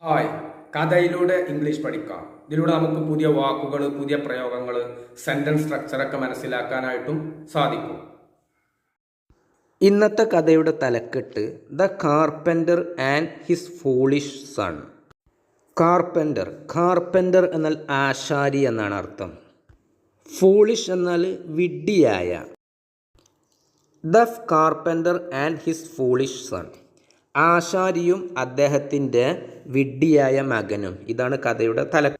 Hi, കഥയിലൂടെ English പഠിക്കാം. ഇതിലൂടെ നമുക്ക് പുതിയ വാക്കുകൾ, പുതിയ പ്രയോഗങ്ങൾ, സെന്റൻസ് സ്ട്രക്ചറൊക്കെ മനസ്സിലാക്കാനായിട്ടും സാധിക്കും. ഇന്നത്തെ കഥയുടെ തലക്കെട്ട് the carpenter and his foolish son. Carpenter എന്നാൽ ആശാരി എന്നാണ് അർത്ഥം. ഫൂളിഷ് എന്നാൽ വിഡ്ഢിയായ. The carpenter and his foolish son, ആശാരിയും അദ്ദേഹത്തിൻ്റെ വിഡ്ഢിയായ മകനും. ഇതാണ് കഥയുടെ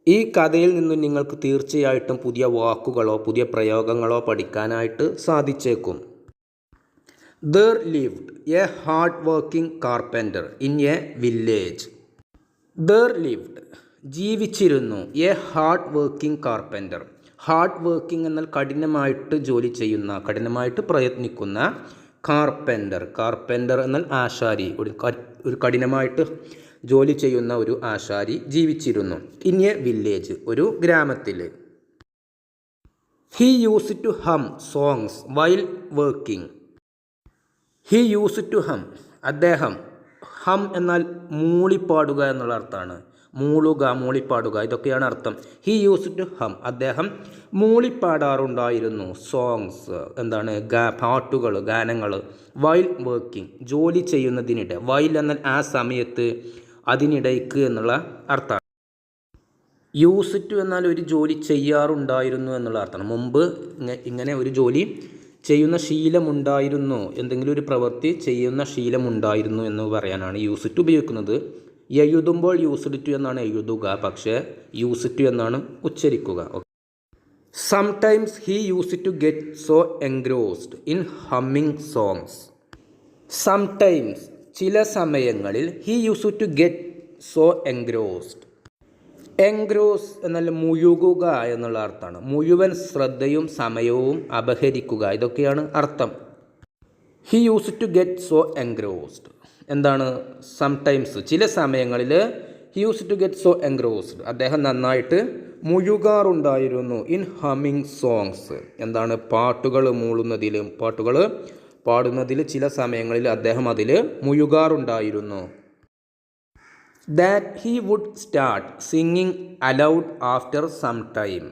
ഈ കഥയിൽ നിന്നും നിങ്ങൾക്ക് തീർച്ചയായിട്ടും പുതിയ വാക്കുകളോ പുതിയ പ്രയോഗങ്ങളോ പഠിക്കാനായിട്ട് സാധിച്ചേക്കും. There lived a hard-working carpenter in a village. There lived, ജീവിച്ചിരുന്നു, a hard-working carpenter. Hard working എന്നാൽ കഠിനമായിട്ട് ജോലി ചെയ്യുന്ന, കഠിനമായിട്ട് പ്രയത്നിക്കുന്ന. കാർപ്പൻ്റർ എന്നാൽ ആശാരി, ഒരു കഠിനമായിട്ട് ജോലി ചെയ്യുന്ന ഒരു ആശാരി ജീവിച്ചിരുന്നു. ഇൻ എ വില്ലേജ്, ഒരു ഗ്രാമത്തിൽ. He used to hum songs while working. He used to hum, അദ്ദേഹം. ഹം എന്നാൽ മൂളിപ്പാടുക എന്നുള്ള അർത്ഥമാണ്. മൂളിപ്പാടുക, ഇതൊക്കെയാണ് അർത്ഥം. ഹി യൂസ്ഡ് ടു ഹം, അദ്ദേഹം മൂളിപ്പാടാറുണ്ടായിരുന്നു. സോങ്സ് എന്താണ്? പാട്ടുകൾ, ഗാനങ്ങൾ. വൈൽ വർക്കിംഗ്, ജോലി ചെയ്യുന്നതിനിടെ. വൈൽ എന്നാൽ ആ സമയത്ത്, അതിനിടയ്ക്ക് എന്നുള്ള അർത്ഥമാണ്. യൂസ് ടു എന്നാൽ ഒരു ജോലി ചെയ്യാറുണ്ടായിരുന്നു എന്നുള്ള അർത്ഥമാണ്. മുമ്പ് ഇങ്ങനെ ഒരു ജോലി ചെയ്യുന്ന ശീലമുണ്ടായിരുന്നു, എന്തെങ്കിലും ഒരു പ്രവൃത്തി ചെയ്യുന്ന ശീലമുണ്ടായിരുന്നു എന്ന് പറയാനാണ് യൂസ് ടു ഉപയോഗിക്കുന്നത്. എഴുതുമ്പോൾ യൂസ്ഡ് ടു എന്നാണ് എഴുതുക, പക്ഷേ യൂസ് ടു എന്നാണ് ഉച്ചരിക്കുക. Sometimes he used to get so engrossed in humming songs. Sometimes, ചില സമയങ്ങളിൽ. He used to get so engrossed. Engross എന്നാൽ മുഴുകുക എന്നുള്ള അർത്ഥമാണ്. മുഴുവൻ ശ്രദ്ധയും സമയവും അപഹരിക്കുക, ഇതൊക്കെയാണ് അർത്ഥം. He used to get so engrossed എന്താണ്? സംടൈംസ്, ചില സമയങ്ങളിൽ. He used to get so engrossed, അദ്ദേഹം നന്നായിട്ട് മുഴുകാറുണ്ടായിരുന്നു. ഇൻ ഹമ്മിങ് സോങ്സ്, എന്താണ്? പാട്ടുകൾ മൂളുന്നതിൽ, പാട്ടുകൾ പാടുന്നതിൽ ചില സമയങ്ങളിൽ അദ്ദേഹം അതിൽ മുഴുകാറുണ്ടായിരുന്നു. That he would start singing aloud after some time.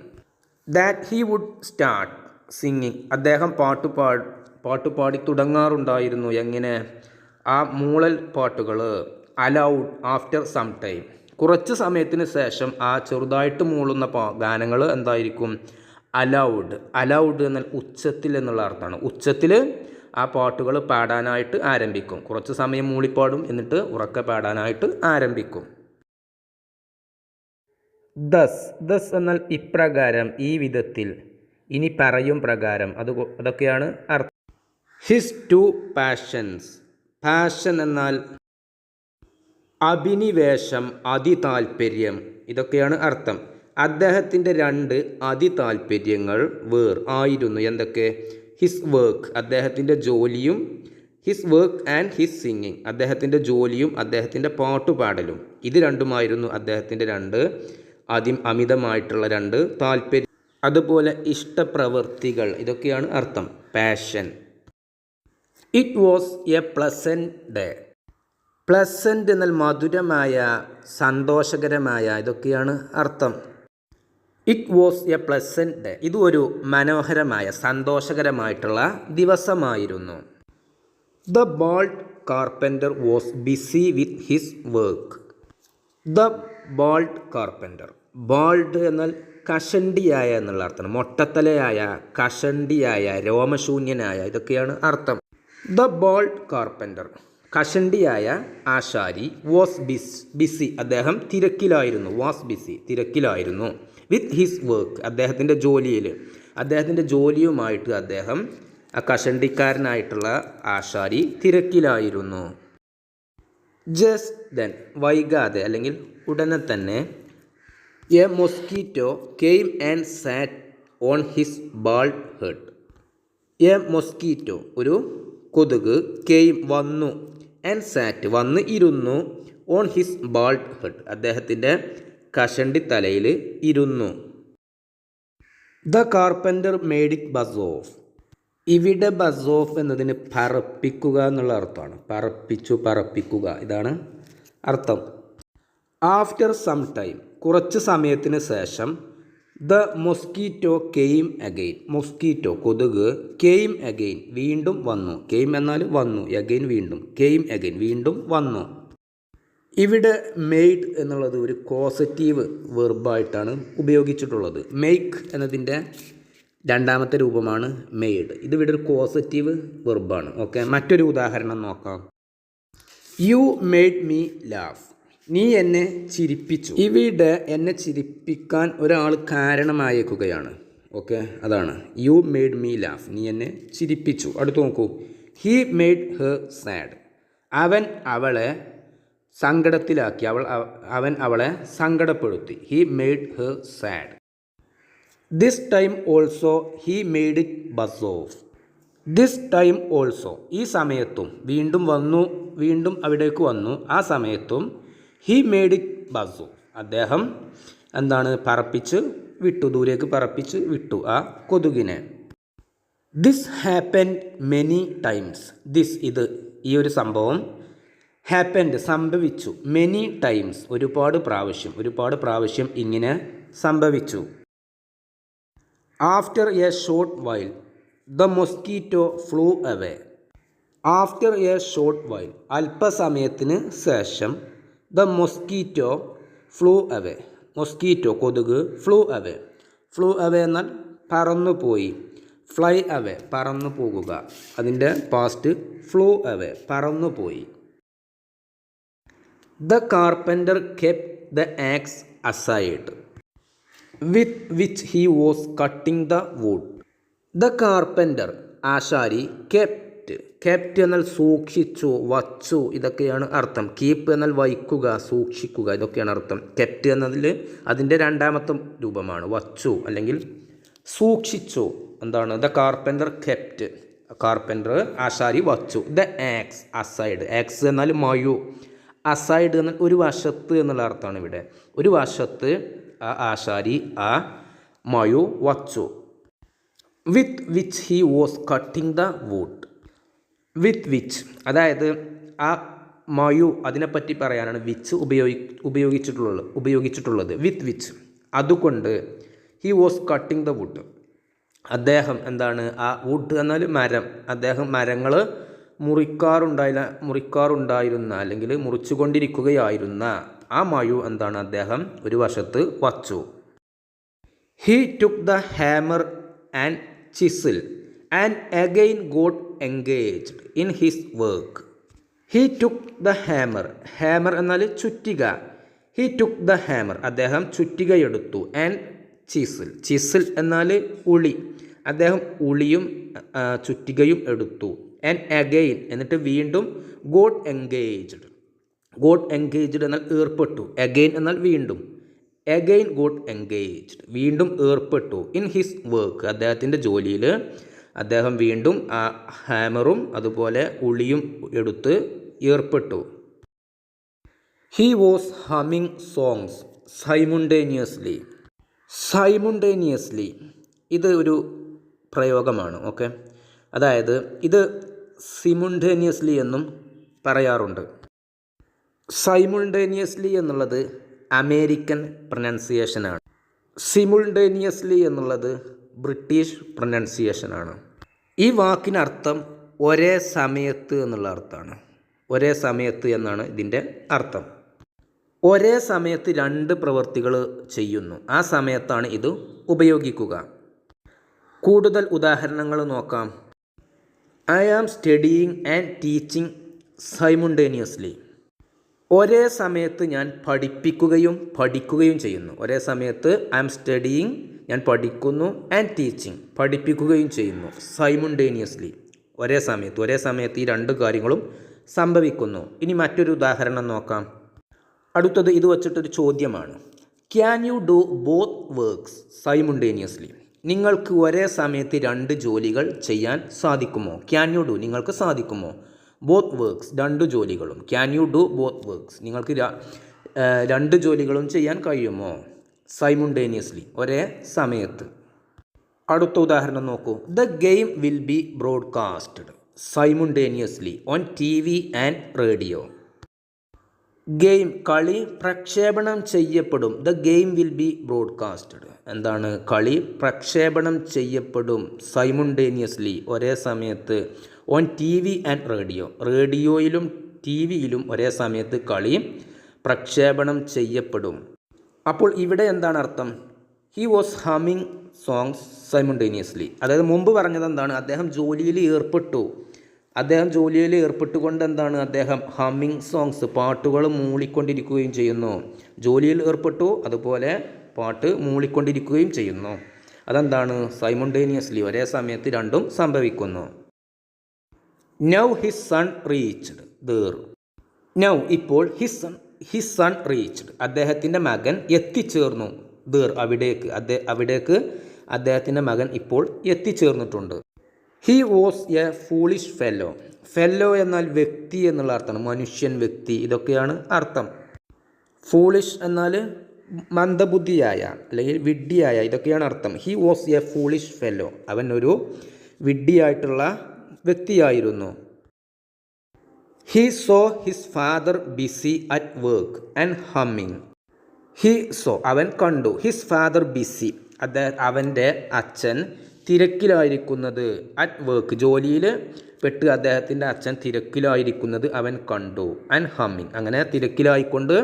That he would start singing, അദ്ദേഹം പാട്ടുപാടി തുടങ്ങാറുണ്ടായിരുന്നു. എങ്ങനെ? ആ മൂളൽ പാട്ടുകൾ. അലൗഡ് ആഫ്റ്റർ സം ടൈം, കുറച്ച് സമയത്തിന് ശേഷം ആ ചെറുതായിട്ട് മൂളുന്ന ഗാനങ്ങൾ എന്തായിരിക്കും? അലൗഡ് എന്നാൽ ഉച്ചത്തിൽ എന്നുള്ള അർത്ഥമാണ്. ഉച്ചത്തിൽ ആ പാട്ടുകൾ പാടാനായിട്ട് ആരംഭിക്കും. കുറച്ച് സമയം മൂളിപ്പാടും, എന്നിട്ട് ഉറക്കെ പാടാനായിട്ട് ആരംഭിക്കും. ദസ് എന്നാൽ ഇപ്രകാരം, ഈ വിധത്തിൽ, ഇനി പറയും പ്രകാരം, അതൊക്കെയാണ് അർത്ഥം. His to passions. പാഷൻ എന്നാൽ അഭിനിവേശം, അതിതാൽപര്യം, ഇതൊക്കെയാണ് അർത്ഥം. അദ്ദേഹത്തിൻ്റെ രണ്ട് അതിതാൽപര്യങ്ങൾ ആയിരുന്നു. എന്തൊക്കെ? ഹിസ് വർക്ക്, അദ്ദേഹത്തിൻ്റെ ജോലിയും. His work and his singing, അദ്ദേഹത്തിൻ്റെ ജോലിയും അദ്ദേഹത്തിൻ്റെ പാട്ടുപാടലും. ഇത് രണ്ടുമായിരുന്നു അദ്ദേഹത്തിൻ്റെ രണ്ട് അമിതമായിട്ടുള്ള രണ്ട് താല്പര്യം. അതുപോലെ ഇഷ്ടപ്രവൃത്തികൾ, ഇതൊക്കെയാണ് അർത്ഥം. Passion. It was A pleasant day. Pleasant എന്നാൽ മധുരമായ, സന്തോഷകരമായ, ഇതൊക്കെയാണ് അർത്ഥം. It was A pleasant day, ഇത് ഒരു മനോഹരമായ, സന്തോഷകരമായിട്ടുള്ള ദിവസമായിരുന്നു. The bald carpenter was busy with his work. The bald carpenter. Bald എന്നാൽ കഷണ്ടിയായ എന്നുള്ള അർത്ഥമാണ്. മൊട്ടത്തലയായ, കഷണ്ടിയായ, രോമശൂന്യനായ, ഇതൊക്കെയാണ് അർത്ഥം. ദ ബാൾഡ് കാർപ്പൻ്റർ, കഷണ്ടിയായ ആശാരി. വാസ് ബിസി, അദ്ദേഹം തിരക്കിലായിരുന്നു. വാസ് ബിസി, തിരക്കിലായിരുന്നു. വിത്ത് ഹിസ് വർക്ക്, അദ്ദേഹത്തിൻ്റെ ജോലിയിൽ, അദ്ദേഹത്തിൻ്റെ ജോലിയുമായിട്ട് അദ്ദേഹം, ആ കഷണ്ടിക്കാരനായിട്ടുള്ള ആശാരി, തിരക്കിലായിരുന്നു. ജസ്റ്റ് ദെൻ, വൈകാതെ അല്ലെങ്കിൽ ഉടനെ തന്നെ. A mosquito came and sat on his bald head. A mosquito, ഒരു കൊതുക്. കെയിം, വന്നു. ആൻഡ് സാറ്റ്, വന്ന് ഇരുന്നു. ഓൺ ഹിസ് ബാൾഡ് ഹെഡ്, അദ്ദേഹത്തിൻ്റെ കഷണ്ടി തലയിൽ ഇരുന്നു. The carpenter made it buzz of. ഇവിടെ ബസ് ഓഫ് എന്നതിന് പറപ്പിക്കുക എന്നുള്ള അർത്ഥമാണ്. പറപ്പിക്കുക, ഇതാണ് അർത്ഥം. ആഫ്റ്റർ സം ടൈം, കുറച്ച് സമയത്തിന് ശേഷം, the mosquito came again, mosquito കൊതുക്, കെയിം അഗെയിൻ വീണ്ടും വന്നു. കെയിം എന്നാൽ വന്നു, അഗെയിൻ വീണ്ടും, കെയിം അഗെയിൻ വീണ്ടും വന്നു. ഇവിടെ മെയ്ഡ് എന്നുള്ളത് ഒരു കോസറ്റീവ് വെർബായിട്ടാണ് ഉപയോഗിച്ചിട്ടുള്ളത്. മെയ്ക്ക് എന്നതിൻ്റെ രണ്ടാമത്തെ രൂപമാണ് മെയ്ഡ്. ഇതിവിടെ ഒരു കോസറ്റീവ് വെർബാണ്. ഓക്കെ, മറ്റൊരു ഉദാഹരണം നോക്കാം. യു മെയ്ഡ് മീ ലാഫ്, നീ എന്നെ ചിരിപ്പിച്ചു. ഇവിടെ എന്നെ ചിരിപ്പിക്കാൻ ഒരാൾ കാരണമായേക്കുകയാണ്. ഓക്കെ, അതാണ് യു മെയ്ഡ് മീ ലാഫ്, നീ എന്നെ ചിരിപ്പിച്ചു. അടുത്ത് നോക്കൂ. ഹീ മെയ്ഡ് ഹെർ സാഡ്, അവൻ അവളെ സങ്കടത്തിലാക്കി, അവൻ അവളെ സങ്കടപ്പെടുത്തി. He made her sad. This time also he made it buzz off. This time also, ഈ സമയത്തും, വീണ്ടും വന്നു, വീണ്ടും അവിടേക്ക് വന്നു, ആ സമയത്തും he made it buzz off, അദ്ദേഹം എന്താണ് പറപ്പിച്ച് വിട്ടു, ദൂരേക്ക് പറപ്പിച്ച് വിട്ടു ആ കൊതുകിനെ. This happened many times, this ഇത്, ഈ ഒരു സംഭവം, ഹാപ്പൻഡ് സംഭവിച്ചു, മെനി ടൈംസ് ഒരുപാട് പ്രാവശ്യം ഇങ്ങനെ സംഭവിച്ചു. After a short while the mosquito flew away. After a short while, അല്പസമയത്തിന് ശേഷം, the mosquito flew away, mosquito കൊതുക്, ഫ്ലൂ അവേ, ഫ്ലൂ അവേ എന്നാൽ പറന്നുപോയി, ഫ്ലൈ അവേ പറന്നു പോകുക, അതിൻ്റെ പാസ്റ്റ് ഫ്ലൂ അവേ പറന്നുപോയി. The carpenter kept the axe aside with which he was cutting the wood. The carpenter ആശാരി, കെപ്റ്റ് എന്നാൽ സൂക്ഷിച്ചു, വച്ചു, ഇതൊക്കെയാണ് അർത്ഥം. കീപ്പ് എന്നാൽ വയ്ക്കുക, സൂക്ഷിക്കുക, ഇതൊക്കെയാണ് അർത്ഥം. കെപ്റ്റ് എന്നതിൽ അതിൻ്റെ രണ്ടാമത്തെ രൂപമാണ് വച്ചു അല്ലെങ്കിൽ സൂക്ഷിച്ചു. എന്താണ്? ദ കാർപ്പൻ്റർ കെപ്റ്റ്, കാർപ്പൻ്റർ ആശാരി വച്ചു. ദ ആക്സ് അസൈഡ്, ആക്സ് എന്നാൽ മയു, അസൈഡ് എന്നാൽ ഒരു വശത്ത് എന്നുള്ള അർത്ഥമാണ് ഇവിടെ. ഒരു വശത്ത് ആ ആശാരി ആ മയു വച്ചു. With which he was cutting the wood. With which, അതായത് ആ മയു, അതിനെപ്പറ്റി പറയാനാണ് വിച്ച് ഉപയോഗിച്ചിട്ടുള്ളത്. വിത്ത് വിച്ച്, അതുകൊണ്ട്, he was cutting the wood, അദ്ദേഹം എന്താണ്, ആ വുഡ് എന്നാൽ മരം, അദ്ദേഹം മരങ്ങൾ മുറിക്കാറുണ്ടായിരുന്ന അല്ലെങ്കിൽ മുറിച്ചുകൊണ്ടിരിക്കുകയായിരുന്ന ആ മയു എന്താണ്, അദ്ദേഹം ഒരു വശത്ത് വച്ചു. He took the hammer and ചിസിൽ and again got engaged in his work. He took the hammer, hammer എന്നാൽ ചുറ്റിക. ഹി ടുക്ക് ദ ഹാമർ, അദ്ദേഹം ചുറ്റികയെടുത്തു. ആൻഡ് ചിസിൽ എന്നാൽ ഉളി, അദ്ദേഹം ഉളിയും ചുറ്റികയും എടുത്തു. ആൻഡ് അഗെയിൻ എന്നിട്ട് വീണ്ടും, ഗോട്ട് എൻഗേജ്ഡ് എന്നാൽ ഏർപ്പെട്ടു. അഗെയിൻ എന്നാൽ വീണ്ടും, അഗെയിൻ ഗോട്ട് എൻഗേജ്ഡ് വീണ്ടും ഏർപ്പെട്ടു. ഇൻ ഹിസ് വർക്ക്, അദ്ദേഹത്തിൻ്റെ ജോലിയിൽ അദ്ദേഹം വീണ്ടും ആ ഹാമറും അതുപോലെ ഉളിയും എടുത്ത് ഏർപ്പെട്ടു. ഹി വാസ് ഹമ്മിങ് സോങ്സ് സൈമുണ്ടേനിയസ്ലി, ഇത് ഒരു പ്രയോഗമാണ്. ഓക്കെ, അതായത് ഇത് സിമുണ്ടേനിയസ്ലി എന്നും പറയാറുണ്ട്. സൈമുൾട്ടേനിയസ്ലി എന്നുള്ളത് അമേരിക്കൻ പ്രൊനൗൺസിയേഷനാണ്. സിമുൾട്ടേനിയസ്ലി എന്നുള്ളത് ബ്രിട്ടീഷ് പ്രൊനൗൺസിയേഷനാണ്. ഈ വാക്കിനർത്ഥം ഒരേ സമയത്ത് എന്നുള്ള അർത്ഥമാണ്. ഒരേ സമയത്ത് എന്നാണ് ഇതിൻ്റെ അർത്ഥം. ഒരേ സമയത്ത് രണ്ട് പ്രവൃത്തികൾ ചെയ്യുന്നു, ആ സമയത്താണ് ഇത് ഉപയോഗിക്കുക. കൂടുതൽ ഉദാഹരണങ്ങൾ നോക്കാം. I am studying and teaching simultaneously. ഒരേ സമയത്ത് ഞാൻ പഠിക്കുകയും ചെയ്യുന്നു. ഒരേ സമയത്ത് ഐ ആം സ്റ്റഡിയിങ്, ഞാൻ പഠിക്കുന്നു, ആൻഡ് ടീച്ചിങ്, പഠിപ്പിക്കുകയും ചെയ്യുന്നു. സൈമുൾട്ടേനിയസ്ലി, ഒരേ സമയത്ത് ഈ രണ്ട് കാര്യങ്ങളും സംഭവിക്കുന്നു. ഇനി മറ്റൊരു ഉദാഹരണം നോക്കാം. അടുത്തത് ഇത് വച്ചിട്ടൊരു ചോദ്യമാണ്. Can you do both works simultaneously? നിങ്ങൾക്ക് ഒരേ സമയത്ത് രണ്ട് ജോലികൾ ചെയ്യാൻ സാധിക്കുമോ? ക്യാൻ യു ഡു, നിങ്ങൾക്ക് സാധിക്കുമോ? ബോത്ത് വർക്ക്സ്, രണ്ട് ജോലികളും. Can you do both works, നിങ്ങൾക്ക് രണ്ട് ജോലികളും ചെയ്യാൻ കഴിയുമോ? സൈമുൾട്ടേനിയസ്ലി, ഒരേ സമയത്ത്. അടുത്ത ഉദാഹരണം നോക്കൂ. The game will be broadcasted simultaneously on TV and radio. Game കളി പ്രക്ഷേപണം ചെയ്യപ്പെടും. The game will be broadcasted. എന്താണ്? കളി പ്രക്ഷേപണം ചെയ്യപ്പെടും സൈമുണ്ടേനിയസ്ലി ഒരേ സമയത്ത് on T V and radio. റേഡിയോയിലും ടി വിയിലും ഒരേ സമയത്ത് കളി പ്രക്ഷേപണം ചെയ്യപ്പെടും. അപ്പോൾ ഇവിടെ എന്താണ് അർത്ഥം? He was humming songs simultaneously. അതായത് മുമ്പ് പറഞ്ഞത് എന്താണ്? അദ്ദേഹം ജോലിയിൽ ഏർപ്പെട്ടുകൊണ്ട് എന്താണ്? അദ്ദേഹം ഹമ്മിങ് സോങ്സ് പാട്ടുകൾ മൂളിക്കൊണ്ടിരിക്കുകയും ചെയ്യുന്നു. ജോലിയിൽ ഏർപ്പെട്ടു, അതുപോലെ പാട്ട് മൂളിക്കൊണ്ടിരിക്കുകയും ചെയ്യുന്നു. അതെന്താണ്? സൈമുണ്ടേനിയസ്ലി ഒരേ സമയത്ത് രണ്ടും സംഭവിക്കുന്നു. Now his son reached there. Now ഇപ്പോൾ ഹിസ് സൺ റീച്ച്ഡ് അദ്ദേഹത്തിൻ്റെ മകൻ എത്തിച്ചേർന്നു. ദർ അവിടേക്ക് അദ്ദേഹത്തിൻ്റെ മകൻ ഇപ്പോൾ എത്തിച്ചേർന്നിട്ടുണ്ട്. He was a foolish fellow. Fellow എന്നാൽ വ്യക്തി എന്നുള്ള അർത്ഥമാണ്. മനുഷ്യൻ, വ്യക്തി, ഇതൊക്കെയാണ് അർത്ഥം. ഫൂളിഷ് എന്നാൽ മന്ദബുദ്ധിയായ അല്ലെങ്കിൽ വിഡ്ഢിയായ, ഇതൊക്കെയാണ് അർത്ഥം. He was a foolish fellow. അവൻ ഒരു വിഡ്ഢിയായിട്ടുള്ള വ്യക്തിയായിരുന്നു. He saw his father busy at work and humming. അവൻ കണ്ടു. ഹിസ് ഫാദർ ബിസി അവൻ്റെ അച്ഛൻ തിരക്കിലായിരിക്കുന്നത്. അറ്റ് വർക്ക് ജോലിയിൽ പെട്ട് അദ്ദേഹത്തിൻ്റെ അച്ഛൻ തിരക്കിലായിരിക്കുന്നത് അവൻ കണ്ടു. ആൻഡ് ഹമ്മിങ് അങ്ങനെ തിരക്കിലായിക്കൊണ്ട്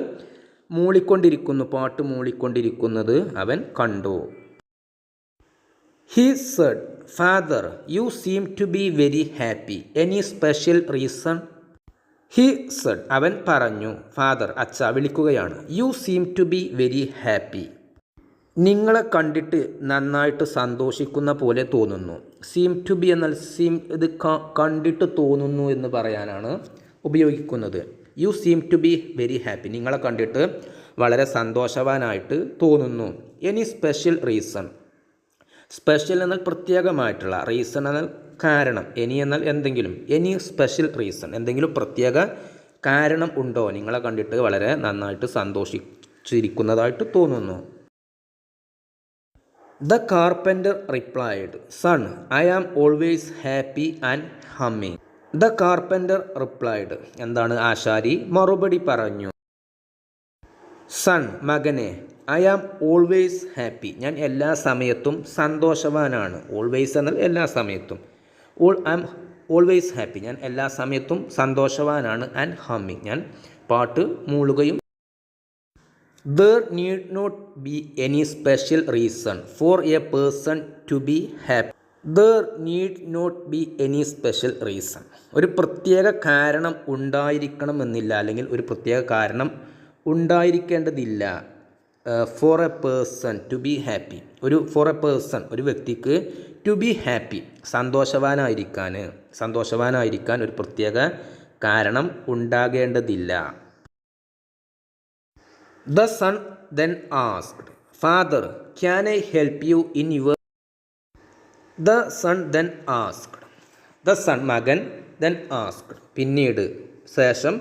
പാട്ട് മൂളിക്കൊണ്ടിരിക്കുന്നത് അവൻ കണ്ടു. He said, father you seem to be very happy. Any special reason? He said അവൻ പറഞ്ഞു. ഫാദർ അച്ഛ വിളിക്കുകയാണ്. You seem to be very happy. നിങ്ങളെ കണ്ടിട്ട് നന്നായിട്ട് സന്തോഷിക്കുന്ന പോലെ തോന്നുന്നു. സീം ടു ബി എന്നാൽ ഇത് കണ്ടിട്ട് തോന്നുന്നു എന്ന് പറയാനാണ് ഉപയോഗിക്കുന്നത്. You seem to be very happy. നിങ്ങളെ കണ്ടിട്ട് വളരെ സന്തോഷവാനായിട്ട് തോന്നുന്നു. Any special reason? സ്പെഷ്യൽ എന്നാൽ പ്രത്യേകമായിട്ടുള്ള, റീസൺ എന്നാൽ കാരണം, എനി എന്നാൽ എന്തെങ്കിലും. എനി സ്പെഷ്യൽ റീസൺ എന്തെങ്കിലും പ്രത്യേക കാരണം ഉണ്ടോ? നിങ്ങളെ കണ്ടിട്ട് വളരെ നന്നായിട്ട് സന്തോഷിച്ചിരിക്കുന്നതായിട്ട് തോന്നുന്നു. The carpenter replied, son I am always happy and humming. The carpenter replied എന്താണ്? ആശാരി മറുപടി പറഞ്ഞു. സൺ മകനെ, ഐ ആം ഓൾവേസ് ഹാപ്പി ഞാൻ എല്ലാ സമയത്തും സന്തോഷവാനാണ്. ഓൾവേസ് എന്നാൽ എല്ലാ സമയത്തും. ഐ ആം ഓൾവേസ് ഹാപ്പി ഞാൻ എല്ലാ സമയത്തും സന്തോഷവാനാണ്. ആൻഡ് ഹമ്മിങ് ഞാൻ പാട്ട് മൂളുകയും. There need not be any special reason for a person to be happy. There need not be any special reason. ഒരു പ്രത്യേക കാരണം ഉണ്ടായിരിക്കണമെന്നില്ല, അല്ലെങ്കിൽ ഒരു പ്രത്യേക കാരണം ഉണ്ടായിരിക്കേണ്ടതില്ല. For a person to be happy. For a person ഒരു വ്യക്തിക്ക് ടു ബി ഹാപ്പി സന്തോഷവാനായിരിക്കാൻ ഒരു പ്രത്യേക കാരണം ഉണ്ടാകേണ്ടതില്ല. The son then asked, Father, can I help you in your... The son then asked. The son മകൻ then asked പിന്നീട് ശേഷം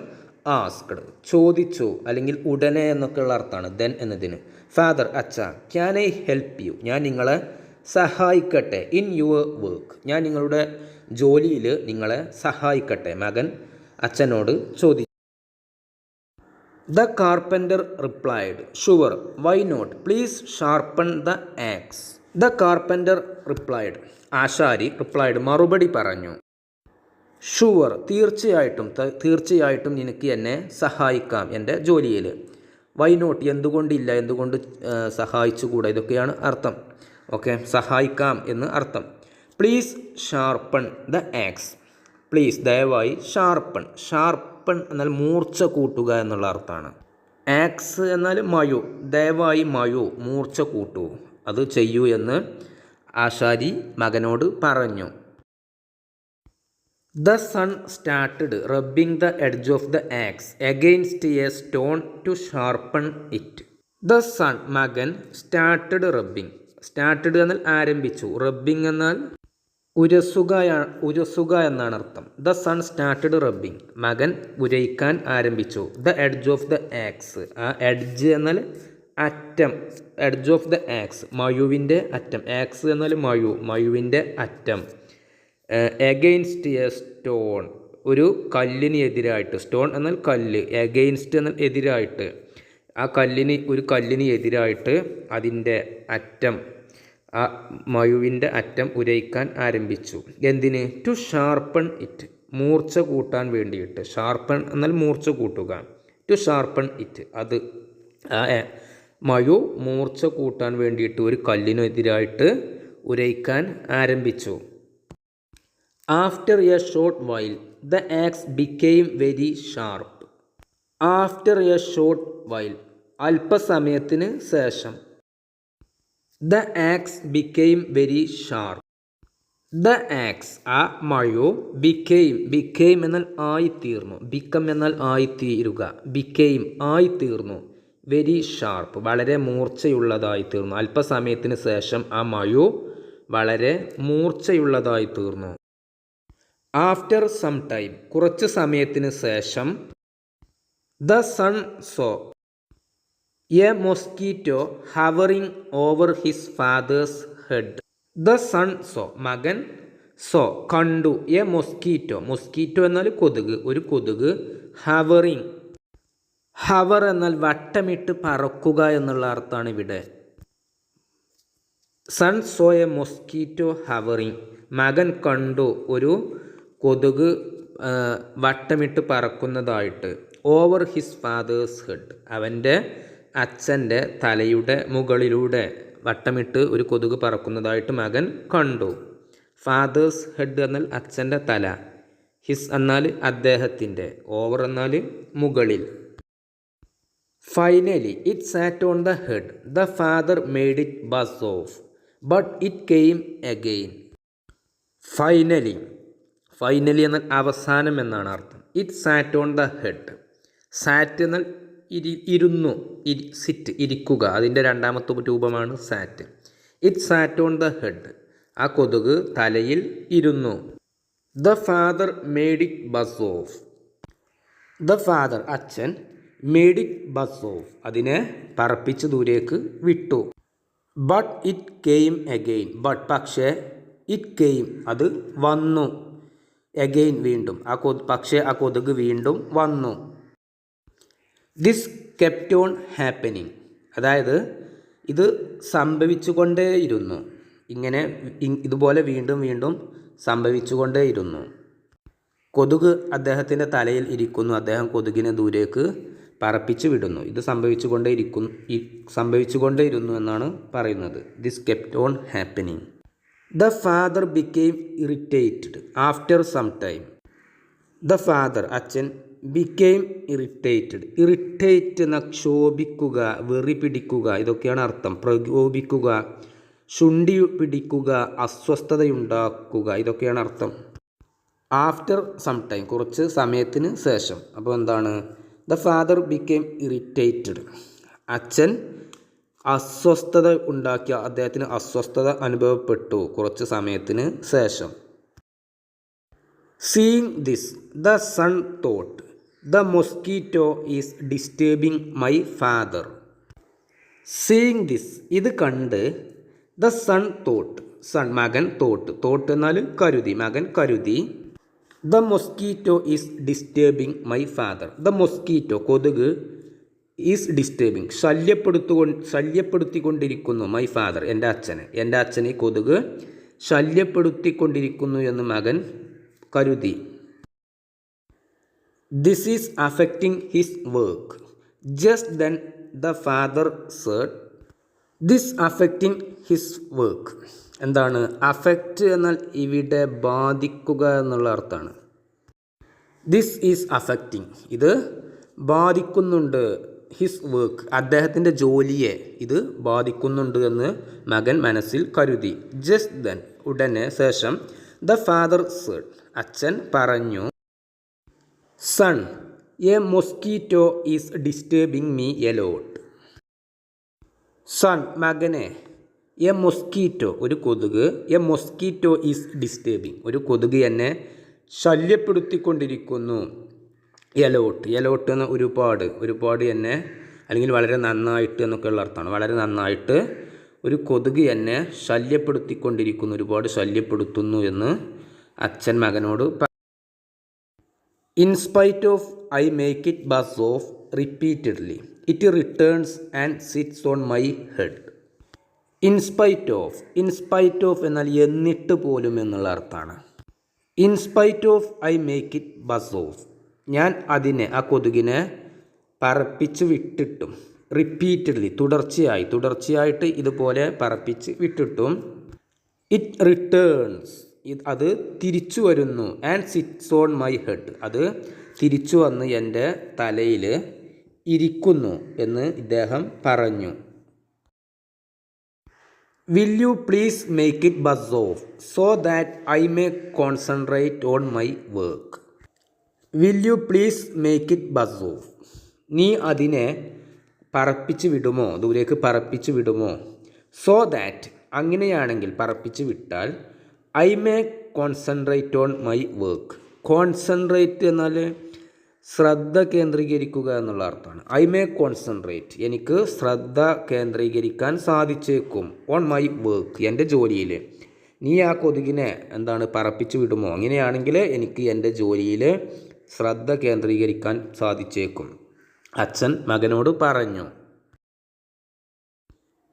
asked ചോദിച്ചു, അല്ലെങ്കിൽ ഉടനെ എന്നൊക്കെയുള്ള അർത്ഥമാണ് then എന്നതിന്. Father അച്ഛ, can I help you ഞാൻ നിങ്ങളെ സഹായിക്കട്ടെ in your work ഞാൻ നിങ്ങളുടെ ജോലിയിൽ നിങ്ങളെ സഹായിക്കട്ടെ. മകൻ അച്ഛനോട് ചോദിച്ചു. The carpenter replied, Sure, why not? Please sharpen the axe. The carpenter replied. ആശാരി replied മറുപടി പറഞ്ഞു. Sure, തീർച്ചയായിട്ടും നിനക്ക് എന്നെ സഹായിക്കാം എൻ്റെ ജോലിയിൽ. Why not? എന്തുകൊണ്ടില്ല, എന്തുകൊണ്ട് സഹായിച്ചുകൂടാ, ഇതൊക്കെയാണ് അർത്ഥം. ഓക്കെ, സഹായിക്കാം എന്ന് അർത്ഥം. Please sharpen the axe. Please ദയവായി ഷാർപ്പൺ എന്നാൽ മൂർച്ച കൂട്ടുക എന്നുള്ള അർത്ഥമാണ്. ആക്സ് എന്നാൽ മഴു, ദയവായി മഴു മൂർച്ച കൂട്ടൂ, അത് ചെയ്യൂ എന്ന് ആശാരി മകനോട് പറഞ്ഞു. The son started rubbing the edge of the axe against a stone to sharpen it. The son മകൻ സ്റ്റാർട്ടഡ് റബ്ബിംഗ്. സ്റ്റാർട്ടഡ് എന്നാൽ ആരംഭിച്ചു, റബ്ബിംഗ് എന്നാൽ ഉരസുക എന്നാണ് അർത്ഥം. ദ സൺ സ്റ്റാർട്ടഡ് റബ്ബിംഗ് മകൻ ഉരയ്ക്കാൻ ആരംഭിച്ചു. The edge of the axe ആ എഡ്ജ് എന്നാൽ അറ്റം, എഡ്ജ് ഓഫ് ദ ആക്സ് മഴുവിൻ്റെ അറ്റം. ആക്സ് എന്നാൽ മഴുവിൻ്റെ അറ്റം. എഗെയിൻസ്റ്റ് എ സ്റ്റോൺ ഒരു കല്ലിന് എതിരായിട്ട്, സ്റ്റോൺ എന്നാൽ കല്ല്, എഗെയിൻസ്റ്റ് എന്നാൽ എതിരായിട്ട്, ആ കല്ലിന് എതിരായിട്ട് അതിൻ്റെ അറ്റം, ആ മഴുവിൻ്റെ അറ്റം ഉരയ്ക്കാൻ ആരംഭിച്ചു. എന്തിന്? ടു ഷാർപ്പൺ ഇറ്റ്, മൂർച്ച കൂട്ടാൻ വേണ്ടിയിട്ട്. ഷാർപ്പൺ എന്നാൽ മൂർച്ച കൂട്ടുക. ടു ഷാർപ്പൺ ഇറ്റ്, അത് ആ മഴു മൂർച്ച കൂട്ടാൻ വേണ്ടിയിട്ട് ഒരു കല്ലിനെതിരായിട്ട് ഉരയ്ക്കാൻ ആരംഭിച്ചു. After a short while the axe became very sharp. After a short while, അല്പസമയത്തിന് ശേഷം. The axe became very sharp. The axe, ആ മഴു, ബിക്കെയിം എന്നാൽ ആയിത്തീർന്നു, ബിക്കം എന്നാൽ ആയിത്തീരുക, ബിക്കെയിം ആയിത്തീർന്നു, വെരി ഷാർപ്പ് വളരെ മൂർച്ചയുള്ളതായിത്തീർന്നു. അല്പസമയത്തിന് ശേഷം ആ മഴു വളരെ മൂർച്ചയുള്ളതായിത്തീർന്നു. ആഫ്റ്റർ സം ടൈം, കുറച്ച് സമയത്തിന് ശേഷം. The son saw a mosquito hovering over his father's head. The son saw, മകൻ, സോ കണ്ടു, എ മൊസ്കിറ്റോ എന്നാൽ കൊതുക്, ഒരു കൊതുക്, ഹവറിങ്, ഹവർ എന്നാൽ വട്ടമിട്ട് പറക്കുക എന്നുള്ള അർത്ഥമാണ് ഇവിടെ. സൺ സോ എ മൊസ്കിറ്റോ ഹവറിങ്, മകൻ കണ്ടു ഒരു കൊതുക് വട്ടമിട്ട് പറക്കുന്നതായിട്ട്. ഓവർ ഹിസ് ഫാദേഴ്സ് ഹെഡ്, അവൻ്റെ അച്ഛൻ്റെ തലയുടെ മുകളിലൂടെ വട്ടമിട്ട് ഒരു കൊതുക് പറക്കുന്നതായിട്ട് മകൻ കണ്ടു. ഫാദേഴ്സ് ഹെഡ് എന്നാൽ അച്ഛൻ്റെ തല, ഹിസ് എന്നാൽ അദ്ദേഹത്തിൻ്റെ, ഓവർ എന്നാൽ മുകളിൽ. Finally it sat on the head. The father made it buzz off but it came again. Finally എന്നാൽ അവസാനം എന്നാണ് അർത്ഥം. It sat on the head. Sat എന്നാൽ ഇരുന്നു, സിറ്റ്, ഇരിക്കുക, അതിൻ്റെ രണ്ടാമത്തെ രൂപമാണ് sat. It sat on the head, ആ കൊതുക് തലയിൽ ഇരുന്നു. The father made it buzz off. The father അച്ഛൻ, മെയ്ഡ് ഇറ്റ് ബസ് ഓഫ് അതിനെ പറപ്പിച്ച് ദൂരേക്ക് വിട്ടു. But it came again, but പക്ഷേ, ഇറ്റ് കെയിം അത് വന്നു, അഗെയിൻ വീണ്ടും, പക്ഷേ ആ കൊതുക് വീണ്ടും വന്നു. ദിസ് കെപ്റ്റ് ഓൺ ഹാപ്പനിങ്, അതായത് ഇത് സംഭവിച്ചുകൊണ്ടേയിരുന്നു, ഇങ്ങനെ ഇതുപോലെ വീണ്ടും വീണ്ടും സംഭവിച്ചുകൊണ്ടേയിരുന്നു. കൊതുക് അദ്ദേഹത്തിൻ്റെ തലയിൽ ഇരിക്കുന്നു, അദ്ദേഹം കൊതുകിനെ ദൂരേക്ക് പറപ്പിച്ച് വിടുന്നു. ഇത് സംഭവിച്ചുകൊണ്ടേയിരുന്നു എന്നാണ് പറയുന്നത്. This kept on happening. The father became irritated after some time. The father അച്ഛൻ, ബിക്കെയിം ഇറിറ്റേറ്റഡ്, ഇറിറ്റേറ്റ് എന്ന ക്ഷോഭിക്കുക, വെറി പിടിക്കുക, ഇതൊക്കെയാണ് അർത്ഥം. പ്രകോപിക്കുക, ശുണ്ഠി പിടിക്കുക, അസ്വസ്ഥതയുണ്ടാക്കുക, ഇതൊക്കെയാണ് അർത്ഥം. ആഫ്റ്റർ സം ടൈം കുറച്ച് സമയത്തിന് ശേഷം. അപ്പോൾ എന്താണ്? ദ ഫാദർ ബിക്കെയിം ഇറിറ്റേറ്റഡ്, അച്ഛൻ അസ്വസ്ഥത ഉണ്ടാക്കിയ, അദ്ദേഹത്തിന് അസ്വസ്ഥത അനുഭവപ്പെട്ടു കുറച്ച് സമയത്തിന് ശേഷം. Seeing this the son thought the mosquito is disturbing my father. Seeing this ഇത് കണ്ട്, ദ സൺ തോട്ട്, സൺ മകൻ, തോട്ട് എന്നാൽ കരുതി, മകൻ കരുതി. The mosquito is disturbing my father. The mosquito കൊതുക്, ഈസ് ഡിസ്റ്റർബിങ് ശല്യപ്പെടുത്തിക്കൊണ്ടിരിക്കുന്നു, മൈ ഫാദർ എൻ്റെ അച്ഛനെ കൊതുക് ശല്യപ്പെടുത്തിക്കൊണ്ടിരിക്കുന്നു എന്ന് മകൻ കരുതി. This is affecting his work. Just then the father said. This affecting his work എന്താണ്? അഫക്റ്റ് എന്നാൽ ഇവിടെ ബാധിക്കുക എന്നുള്ള അർത്ഥമാണ്. ദിസ് ഈസ് അഫക്റ്റിംഗ് ഇത് ബാധിക്കുന്നുണ്ട്, ഹിസ് വർക്ക് അദ്ദേഹത്തിൻ്റെ ജോലിയെ ഇത് ബാധിക്കുന്നുണ്ട് എന്ന് മകൻ മനസ്സിൽ കരുതി. ജസ്റ്റ് ദെൻ ഉടനെ, ശേഷം. ദ ഫാദർ സെഡ് അച്ഛൻ പറഞ്ഞു. Son a mosquito is disturbing me a lot. Son മകനെ, എ മൊസ്കിറ്റോ ഒരു കൊതുക്, എ മൊസ്കിറ്റോ ഈസ് ഡിസ്റ്റർബിങ് ഒരു കൊതുക് എന്നെ ശല്യപ്പെടുത്തിക്കൊണ്ടിരിക്കുന്നു. എലോട്ട് എന്ന ഒരുപാട് എന്നെ, അല്ലെങ്കിൽ വളരെ നന്നായിട്ട് എന്നൊക്കെയുള്ള അർത്ഥമാണ്. വളരെ നന്നായിട്ട് ഒരു കൊതുക് എന്നെ ശല്യപ്പെടുത്തിക്കൊണ്ടിരിക്കുന്നു, ഒരുപാട് ശല്യപ്പെടുത്തുന്നു എന്ന് അച്ഛൻ മകനോട് in spite of I make it buzz off repeatedly it returns and sits on my head. In spite of എന്നാൽ എന്നിട്ട് പോലും എന്നുള്ള അർത്ഥമാണ്. In spite of I make it buzz off, ഞാൻ അതിനെ ആ കൊതുകിനെ പറപ്പിച്ച് വിട്ടിട്ടും റിപ്പീറ്റഡ്ലി തുടർച്ചയായിട്ട് ഇതുപോലെ പറപ്പിച്ച് വിട്ടിട്ടും ഇറ്റ് റിട്ടേൺസ് അത് തിരിച്ചു വരുന്നു and sits on my head അത് തിരിച്ചു വന്ന് എൻ്റെ തലയിൽ ഇരിക്കുന്നു എന്ന് ഇദ്ദേഹം പറഞ്ഞു. Will you please make it buzz off so that I may concentrate on my work. Will you please make it buzz off, നീ അതിനെ പറപ്പിച്ച് വിടുമോ, ദൂരേക്ക് പറപ്പിച്ച് വിടുമോ. സോ ദാറ്റ്, അങ്ങനെയാണെങ്കിൽ പറപ്പിച്ച് വിട്ടാൽ, I may concentrate on my work. Concentrate എന്നാൽ ശ്രദ്ധ കേന്ദ്രീകരിക്കുക എന്നുള്ള അർത്ഥമാണ്. ഐ മേ കോൺസെൻട്രേറ്റ്, എനിക്ക് ശ്രദ്ധ കേന്ദ്രീകരിക്കാൻ സാധിച്ചേക്കും. ഓൺ മൈ വർക്ക്, എൻ്റെ ജോലിയിൽ. നീ ആ കൊതുകിനെ പറപ്പിച്ച് വിടുമോ, അങ്ങനെയാണെങ്കിൽ എനിക്ക് എൻ്റെ ജോലിയിൽ ശ്രദ്ധ കേന്ദ്രീകരിക്കാൻ സാധിച്ചേക്കും. അച്ഛൻ മകനോട് പറഞ്ഞു.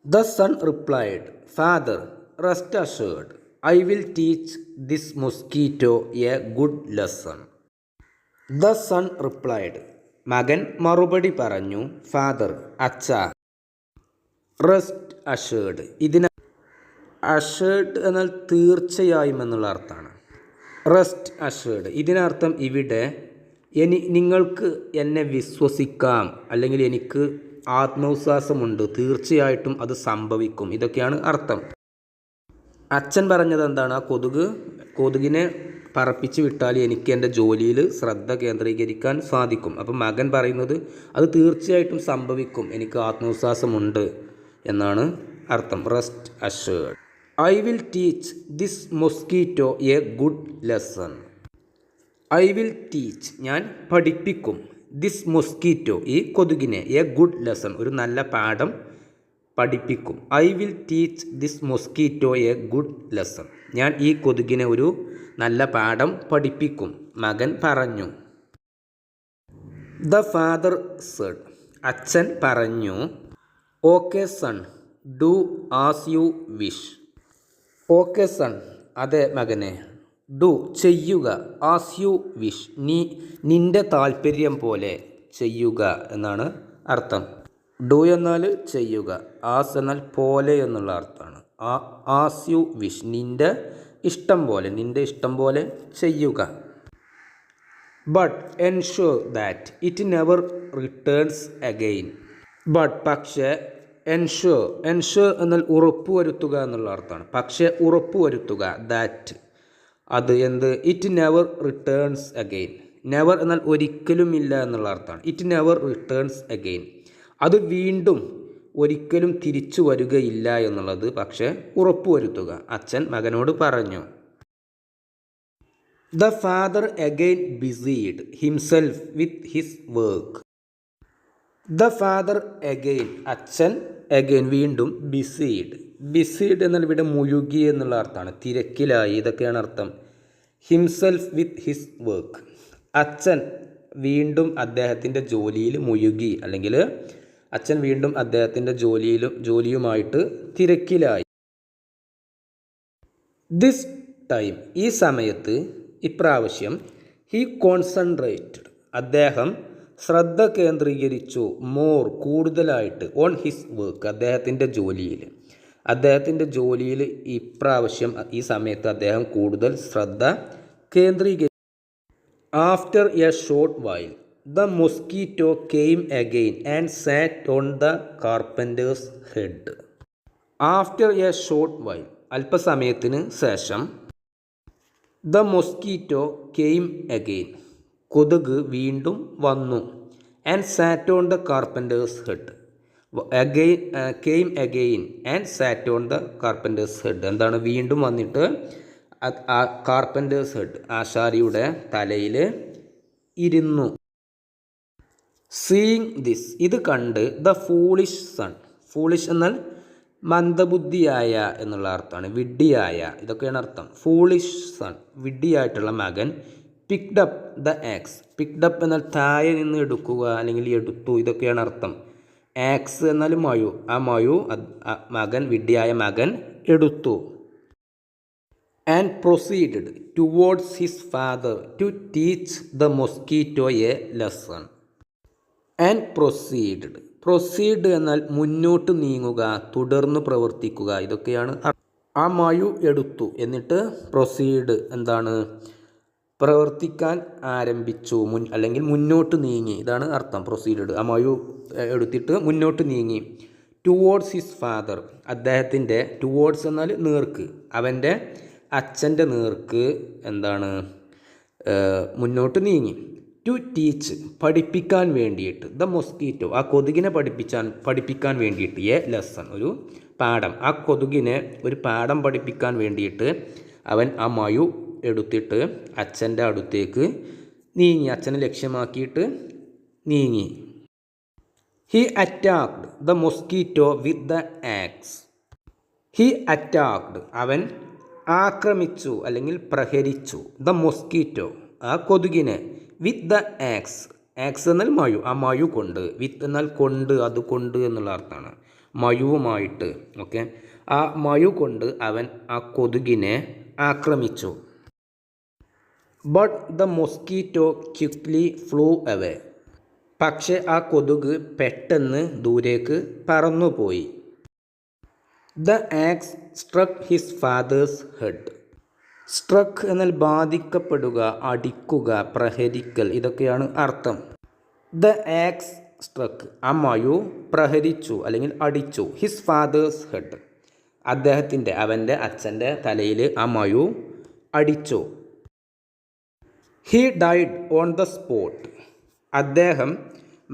The son replied, father rest assured, I will teach this mosquito a good lesson. The son replied, മകൻ മറുപടി പറഞ്ഞു. ഫാദർ അച്ഛ. റെസ്റ്റ് അഷേർഡ്, അഷേർഡ് എന്നാൽ തീർച്ചയായും എന്നുള്ള അർത്ഥമാണ്. റെസ്റ്റ് അഷേർഡ് ഇതിനർത്ഥം ഇവിടെ നിങ്ങൾക്ക് എന്നെ വിശ്വസിക്കാം, അല്ലെങ്കിൽ എനിക്ക് ആത്മവിശ്വാസമുണ്ട്, തീർച്ചയായിട്ടും അത് സംഭവിക്കും, ഇതൊക്കെയാണ് അർത്ഥം. അച്ഛൻ പറഞ്ഞത് എന്താണ്, ആ കൊതുകിനെ പറപ്പിച്ച് വിട്ടാൽ എനിക്ക് എൻ്റെ ജോലിയിൽ ശ്രദ്ധ കേന്ദ്രീകരിക്കാൻ സാധിക്കും. അപ്പം മകൻ പറയുന്നത് അത് തീർച്ചയായിട്ടും സംഭവിക്കും, എനിക്ക് ആത്മവിശ്വാസമുണ്ട് എന്നാണ് അർത്ഥം. Rest assured. I will teach this mosquito a good lesson. I will teach, ഞാൻ പഠിപ്പിക്കും. ദിസ് മൊസ്കീറ്റോ, ഈ കൊതുകിനെ. എ ഗുഡ് ലെസൺ, ഒരു നല്ല പാഠം പഠിപ്പിക്കും. I will teach this mosquito a good lesson, ഞാൻ ഈ കൊതുകിനെ ഒരു നല്ല പാഠം പഠിപ്പിക്കും, മകൻ പറഞ്ഞു. ദ ഫാദർ സെഡ്, അച്ഛൻ പറഞ്ഞു. Okay son, do as you wish. Okay son, അതെ മകനെ. ഡു, ചെയ്യുക. ആസ് യു വിഷ്, നിന്റെ താല്പര്യം പോലെ ചെയ്യുക എന്നാണ് അർത്ഥം. ഡു എന്നാൽ ചെയ്യുക, ആസ് എന്നാൽ പോലെ എന്നുള്ള അർത്ഥമാണ്. ആസ് യു വിഷ്, നിന്റെ ഇഷ്ടം പോലെ ചെയ്യുക. But ensure that it never returns again. But പക്ഷേ, എൻഷുർ എന്നാൽ ഉറപ്പുവരുത്തുക എന്നുള്ള അർത്ഥമാണ്. പക്ഷേ ഉറപ്പുവരുത്തുക, ദാറ്റ് അത് എന്ത്, it never returns again. Never എന്നാൽ ഒരിക്കലും ഇല്ല എന്നുള്ള അർത്ഥമാണ്. ഇറ്റ് നെവർ റിട്ടേൺസ് അഗെയിൻ, അത് വീണ്ടും ഒരിക്കലും തിരിച്ചു വരികയില്ല എന്നുള്ളത് പക്ഷേ ഉറപ്പുവരുത്തുക, അച്ഛൻ മകനോട് പറഞ്ഞു. The father again busied himself with his work. The father again, അച്ഛൻ അഗെയിൻ വീണ്ടും. ബിസീഡ് എന്നാൽ ഇവിടെ മുഴുകി എന്നുള്ള അർത്ഥമാണ്, തിരക്കിലായി, ഇതൊക്കെയാണ് അർത്ഥം. ഹിംസെൽഫ് വിത്ത് ഹിസ് വർക്ക്, അച്ഛൻ വീണ്ടും അദ്ദേഹത്തിൻ്റെ ജോലിയിൽ മുഴുകി, അല്ലെങ്കിൽ അച്ഛൻ വീണ്ടും അദ്ദേഹത്തിൻ്റെ ജോലിയുമായിട്ട് തിരക്കിലായി. ദിസ് ടൈം, ഈ സമയത്ത്, ഇപ്രാവശ്യം. ഹി കോൺസെൻട്രേറ്റഡ്, അദ്ദേഹം ശ്രദ്ധ കേന്ദ്രീകരിച്ചു. മോർ, കൂടുതലായിട്ട്. ഓൺ ഹിസ് വർക്ക്, അദ്ദേഹത്തിൻ്റെ ജോലിയിൽ ഇപ്രാവശ്യം, ഈ സമയത്ത് അദ്ദേഹം കൂടുതൽ ശ്രദ്ധ കേന്ദ്രീകരിച്ചു. After a short while the mosquito came again and sat on the carpenter's head. After a short while, അല്പസമയത്തിന് ശേഷം. ദ മൊസ്കീറ്റോ കെയിം അഗെയിൻ, കൊതുക് വീണ്ടും വന്നു. And sat on the carpenter's head. Came again and sat on the carpenter's head എന്താണ്, വീണ്ടും വന്നിട്ട് carpenter's head, ആശാരിയുടെ തലയിൽ ഇരുന്നു. സീയിങ് ദിസ്, ഇത് കണ്ട്. ദ ഫൂളിഷ് സൺ, ഫൂളിഷ് എന്നാൽ മന്ദബുദ്ധിയായ എന്നുള്ള അർത്ഥമാണ്, വിഡ്ഢിയായ, ഇതൊക്കെയാണ് അർത്ഥം. ഫൂളിഷ് സൺ, വിഡ്ഢിയായിട്ടുള്ള മകൻ. Picked up the axe. Picked up എന്നാൽ താഴെ നിന്ന് എടുക്കുക അല്ലെങ്കിൽ എടുത്തു, ഇതൊക്കെയാണ് അർത്ഥം. ആക്സ് എന്നാൽ മഴു. ആ മഴു മകൻ, വിഡ്ഢിയായ മകൻ എടുത്തു. And proceeded towards his father to teach the mosquito a lesson. And proceeded. Proceed എന്നാൽ മുന്നോട്ട് നീങ്ങുക, തുടർന്ന് പ്രവർത്തിക്കുക, ഇതൊക്കെയാണ്. ആ മഴു എടുത്തു എന്നിട്ട് പ്രൊസീഡ് എന്താണ്, പ്രവർത്തിക്കാൻ ആരംഭിച്ചു, അല്ലെങ്കിൽ മുന്നോട്ട് നീങ്ങി, ഇതാണ് അർത്ഥം. പ്രൊസീഡഡ്, ആ മഴു എടുത്തിട്ട് മുന്നോട്ട് നീങ്ങി. ടുവേർഡ്സ് ഹിസ് ഫാദർ, അദ്ദേഹത്തിൻ്റെ, ടുവേർഡ്സ് എന്നാൽ നേർക്ക്, അവൻ്റെ അച്ഛൻ്റെ നേർക്ക് എന്താണ്, മുന്നോട്ട് നീങ്ങി. ടു ടീച്ച് പഠിപ്പിക്കാൻ വേണ്ടിയിട്ട്, ദ മൊസ്കിറ്റോ ആ കൊതുകിനെ പഠിപ്പിക്കാൻ വേണ്ടിയിട്ട്, എ ലെസൺ ഒരു പാഠം, ആ കൊതുകിനെ ഒരു പാഠം പഠിപ്പിക്കാൻ വേണ്ടിയിട്ട് അവൻ ആ മഴു എടുത്തിട്ട് അച്ഛൻ്റെ അടുത്തേക്ക് നീങ്ങി, അച്ഛനെ ലക്ഷ്യമാക്കിയിട്ട് നീങ്ങി. He attacked the mosquito with the axe. He attacked അവൻ ആക്രമിച്ചു അല്ലെങ്കിൽ പ്രഹരിച്ചു, ദ മൊസ്കിറ്റോ ആ കൊതുകിനെ, വിത്ത് ദ ആക്സ്. ആക്സ് എന്നാൽ മഴു, ആ മഴു കൊണ്ട്, വിത്ത് എന്നാൽ കൊണ്ട്, അത് കൊണ്ട് എന്നുള്ള അർത്ഥമാണ്, മഴുവുമായിട്ട്. ഓക്കെ, ആ മഴു കൊണ്ട് അവൻ ആ കൊതുകിനെ ആക്രമിച്ചു. But the mosquito quickly flew away. പക്ഷെ ആ കൊതുക് പെട്ടെന്ന് ദൂരേക്ക് പറന്നുപോയി. The axe struck his father's head. Struck എന്നാൽ ബാധിക്കപ്പെടുക, അടിക്കുക, പ്രഹരിക്കൽ, ഇതൊക്കെയാണ് അർത്ഥം. ദ ആക്സ് സ്ട്രക്ക് ആ മഴു പ്രഹരിച്ചു അല്ലെങ്കിൽ അടിച്ചു. ഹിസ് ഫാദേഴ്സ് ഹെഡ് അദ്ദേഹത്തിൻ്റെ, അവൻ്റെ അച്ഛൻ്റെ തലയിൽ ആ മഴു അടിച്ചു. He died on the spot. അദ്ദേഹം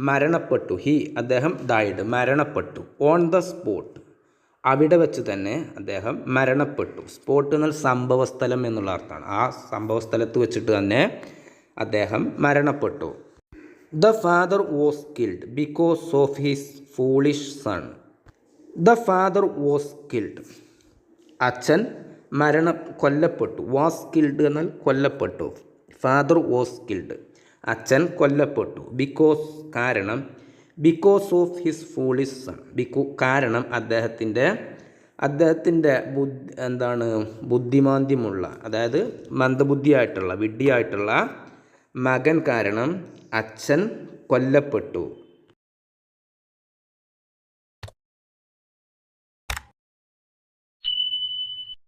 മരണപ്പെട്ടു. അദ്ദേഹം ഡൈഡ് മരണപ്പെട്ടു. ഓൺ ദ സ്പോട്ട് അവിടെ വെച്ച് തന്നെ അദ്ദേഹം മരണപ്പെട്ടു. സ്പോട്ട് എന്നാൽ സംഭവസ്ഥലം എന്നുള്ള അർത്ഥമാണ്. ആ സംഭവസ്ഥലത്ത് വെച്ചിട്ട് തന്നെ അദ്ദേഹം മരണപ്പെട്ടു. The father was killed because of his foolish son. The father was killed അച്ഛൻ കൊല്ലപ്പെട്ടു. വാസ് കിൽഡ് എന്നാൽ കൊല്ലപ്പെട്ടു. ഫാദർ വാസ് കിൽഡ് അച്ഛൻ കൊല്ലപ്പെട്ടു. കാരണം, because of his foolish son, കാരണം അദ്ദേഹത്തിൻ്റെ ബുദ്ധിമാന്ദ്യമുള്ള, അതായത് മന്ദബുദ്ധിയായിട്ടുള്ള, വിഡ്ഢിയായിട്ടുള്ള മകൻ കാരണം അച്ഛൻ കൊല്ലപ്പെട്ടു.